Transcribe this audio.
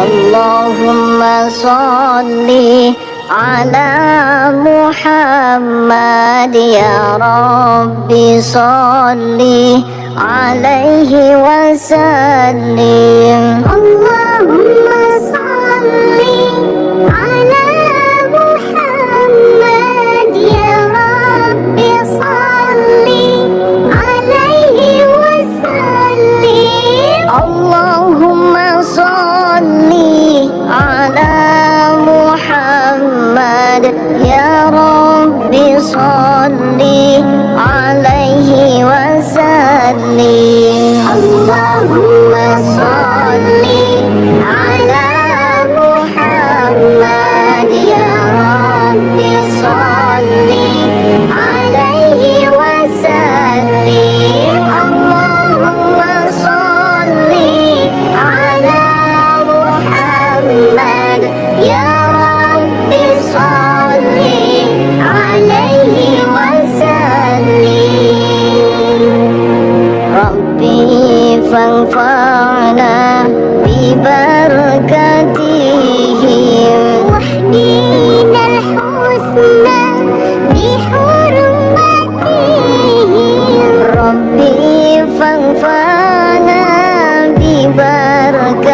اللهم صل على محمد يا ربي صل عليه وسلم. اللهم صل على محمد يا ربي صل عليه وسلم. اللهم صل على محمد يا ربي صل عليه وسلم. اللهم صل على محمد يا ربي صل عليه وسلم. اللهم صل على محمد يا ربي صل عليه وسلم. ربي فانفعنا ببركاتهم واهدنا الحسنى بحرمتهم. ربي فانفعنا ببركاتهم